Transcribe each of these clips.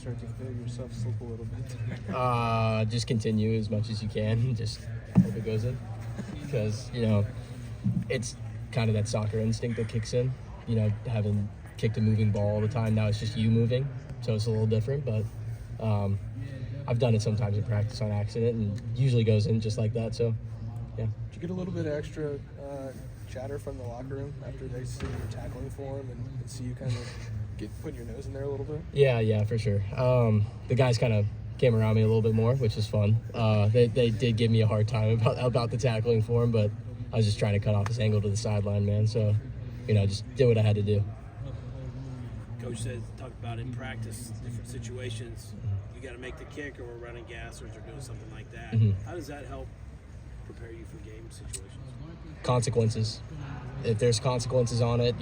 Start to feel yourself slip a little bit? Just continue as much as you can. Just hope it goes in. Because, it's kind of that soccer instinct that kicks in. Having kicked a moving ball all the time, now it's just you moving. So it's a little different, but I've done it sometimes in practice on accident and usually goes in just like that. So, yeah. Did you get a little bit of extra chatter from the locker room after they see your tackling form and see you kind of put your nose in there a little bit? Yeah, for sure. The guys kind of came around me a little bit more, which was fun. They did give me a hard time about the tackling form, but I was just trying to cut off his angle to the sideline, man. So, just did what I had to do. Coach said, talk about in practice, different situations. You got to make the kick, or we're running gassers, or doing something like that. Mm-hmm. How does that help prepare you for game situations? Consequences. If there's consequences on it,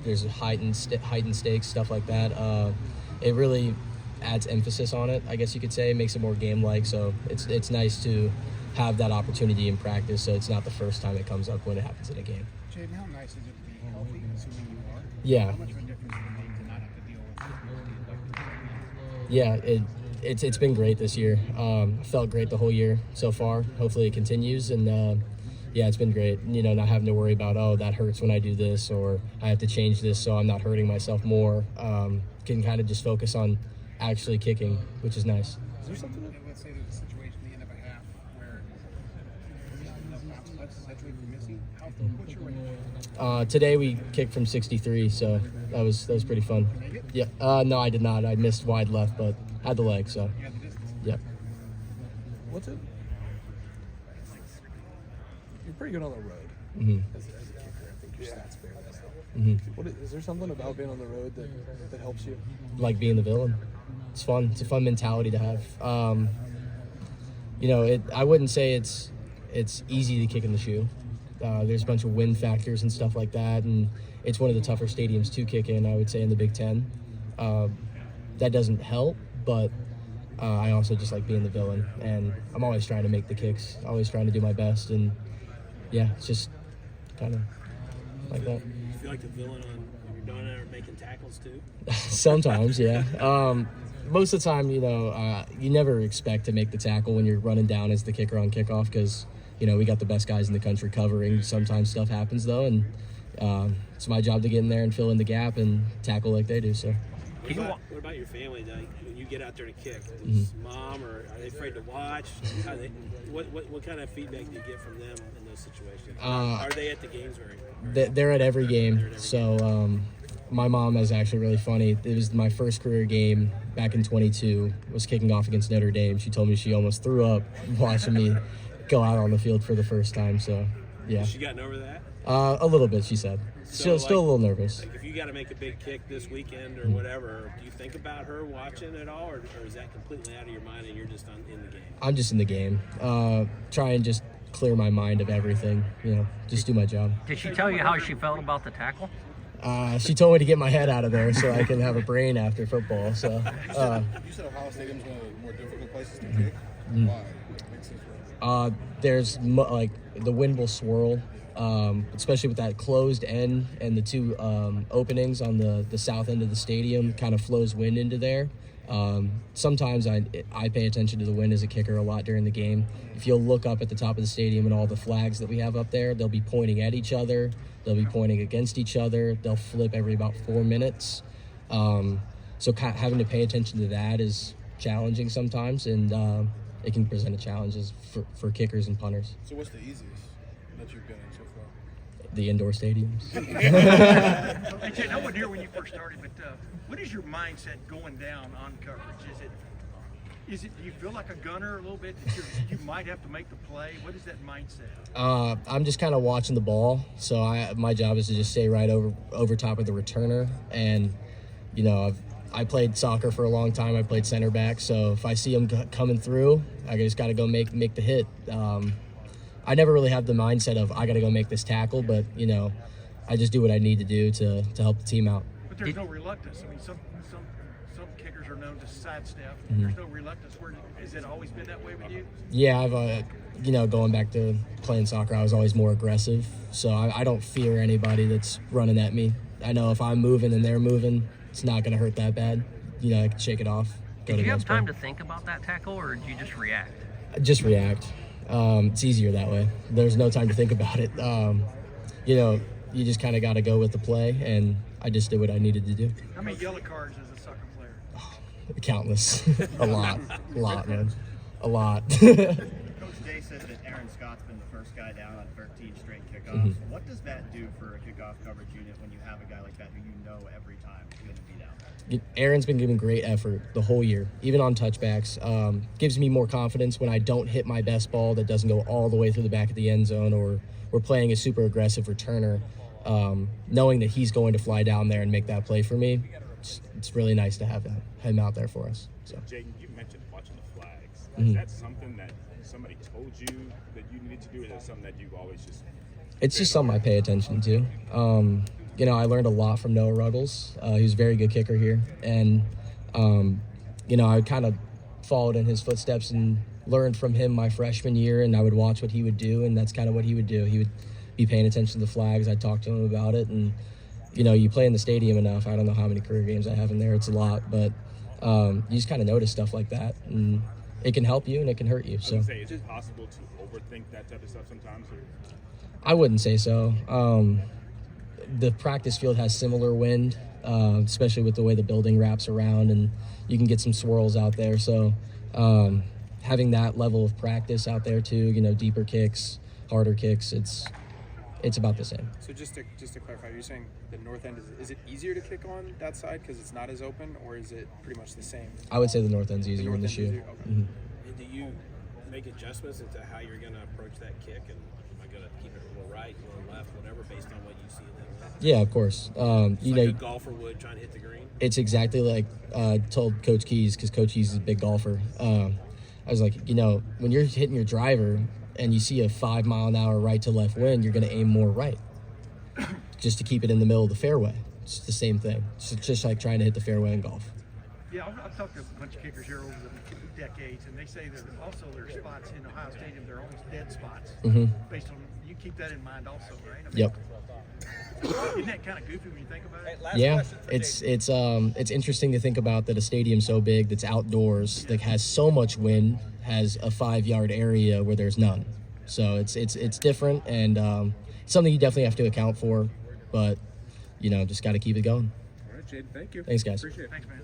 there's heightened stakes, stuff like that. It really adds emphasis on it, I guess you could say. It makes it more game-like. So it's nice to have that opportunity in practice. So it's not the first time it comes up when it happens in a game. Jayden, how nice is it to be healthy, assuming you are? Yeah. How much of a difference does it make to not have to deal with it? Yeah, it's been great this year. Felt great the whole year so far. Hopefully it continues, and it's been great. Not having to worry about, that hurts when I do this, or I have to change this so I'm not hurting myself more. Can kind of just focus on actually kicking, which is nice. Is there something? Let's say there's a situation at the end of a half where you're missing. What's your range? Today we kicked from 63, so that was pretty fun. Yeah. No, I did not. I missed wide left, but had the leg, so. You had the distance. Yep. What's it? You're pretty good on the road as a kicker. I think your stats bear that out. Is there something about being on the road that helps you? Like being the villain. It's fun. It's a fun mentality to have. I wouldn't say it's easy to kick in the shoe. There's a bunch of wind factors and stuff like that, and it's one of the tougher stadiums to kick in, I would say, in the Big Ten. That doesn't help, but I also just like being the villain, and I'm always trying to make the kicks, always trying to do my best, and it's just kind of like that. You feel like the villain when you're doing it or making tackles too? Sometimes, yeah. Most of the time, you never expect to make the tackle when you're running down as the kicker on kickoff because, we got the best guys in the country covering. Sometimes stuff happens, though, and it's my job to get in there and fill in the gap and tackle like they do. So. What about your family, though? When you get out there to kick, does mom, or are they afraid to watch? What kind of feedback do you get from them in those situations? Are they at the games They're at every game. So my mom is actually really funny. It was my first career game back in 22. Was kicking off against Notre Dame. She told me she almost threw up watching me go out on the field for the first time. So, yeah. Has she gotten over that? A little bit, she said. Still a little nervous. Like if you got to make a big kick this weekend or whatever, do you think about her watching at all, or is that completely out of your mind and you're just in the game? I'm just in the game. Try and just clear my mind of everything. Just do my job. Did she tell you how she felt about the tackle? She told me to get my head out of there so I can have a brain after football. So. You said Ohio Stadium's one of the more difficult places to kick. Why? There's the wind will swirl, especially with that closed end and the two openings on the south end of the stadium. Kind of flows wind into there. Sometimes I pay attention to the wind as a kicker a lot during the game. If you'll look up at the top of the stadium and all the flags that we have up there, they'll be pointing at each other. They'll be pointing against each other. They'll flip every about 4 minutes. So having to pay attention to that is challenging sometimes, and it can present challenges for kickers and punters. So what's the easiest that you've been in so far? The indoor stadiums. Hey, Jay, I wasn't here when you first started, but what is your mindset going down on coverage? Do you feel like a gunner a little bit? That you might have to make the play? What is that mindset? I'm just kind of watching the ball. So my job is to just stay right over top of the returner. And, I played soccer for a long time. I played center back. So if I see them coming through, I just got to go make the hit. I never really have the mindset of I got to go make this tackle, but, I just do what I need to do to help the team out. But there's no reluctance. I mean, some kickers are known to sidestep. There's no reluctance. Has it always been that way with you? Yeah, I've going back to playing soccer, I was always more aggressive. So I don't fear anybody that's running at me. I know if I'm moving and they're moving, it's not going to hurt that bad. I can shake it off, Did you have time to think about that tackle, or did you just react? Just react. It's easier that way. There's no time to think about it. You know, you just kind of got to go with the play, and I just did what I needed to do. How many yellow cards as a soccer player? Countless. A lot, man. A lot. Coach Day said that Aaron Scott's been the first guy down on 13 straight kickoffs. What does that do for a kickoff coverage unit when you have a guy like that who you know every time is going to be down? Aaron's been giving great effort the whole year, even on touchbacks. Gives me more confidence when I don't hit my best ball that doesn't go all the way through the back of the end zone, or we're playing a super aggressive returner. Knowing that he's going to fly down there and make that play for me, it's really nice to have him out there for us. So. Jayden, you mentioned watching the flags. Is that something that somebody told you that you needed to do, or is that something that you've always just... It's just something I pay attention to. You know, I learned a lot from Noah Ruggles. He's a very good kicker here. And, you know, I kind of followed in his footsteps and learned from him my freshman year, and I would watch what he would do, and that's kind of what he would do. He would be paying attention to the flags. I'd talk to him about it. And, you know, you play in the stadium enough. I don't know how many career games I have in there. It's a lot. But you just kind of notice stuff like that. And it can help you and it can hurt you. So. I would say, is it possible to overthink that type of stuff sometimes? Or? I wouldn't say so. The practice field has similar wind, especially with the way the building wraps around, and you can get some swirls out there. So having that level of practice out there too, you know, deeper kicks, harder kicks, it's about the same. So just to clarify, you're saying the north end, is it easier to kick on that side because it's not as open, or is it pretty much the same? I would say the north end's easier in the shoe. Okay. Mm-hmm. And do you make adjustments into how you're going to approach that kick? And am I going to keep it a little right, a little left, whatever, based on what you see in that? Yeah, of course. You Like know, a golfer would trying to hit the green? it's exactly like I told Coach Keys, because Coach Keys is a big golfer. I was like, you know, when you're hitting your driver and you see a 5 mile an hour right to left wind, you're going to aim more right just to keep it in the middle of the fairway. It's the same thing. It's just like trying to hit the fairway in golf. Yeah, I've talked to a bunch of kickers here over the decades, and they say there are spots in Ohio Stadium, they're almost dead spots. Based on, you keep that in mind also, right? I mean, Yep. Isn't that kind of goofy when you think about it? Yeah, it's interesting to think about that a stadium so big that's outdoors, that has so much wind, has a 5-yard area where there's none. So it's different, and something you definitely have to account for, but you know, just got to keep it going. All right, Jayden, thank you. Thanks, guys. Appreciate it. Thanks, man.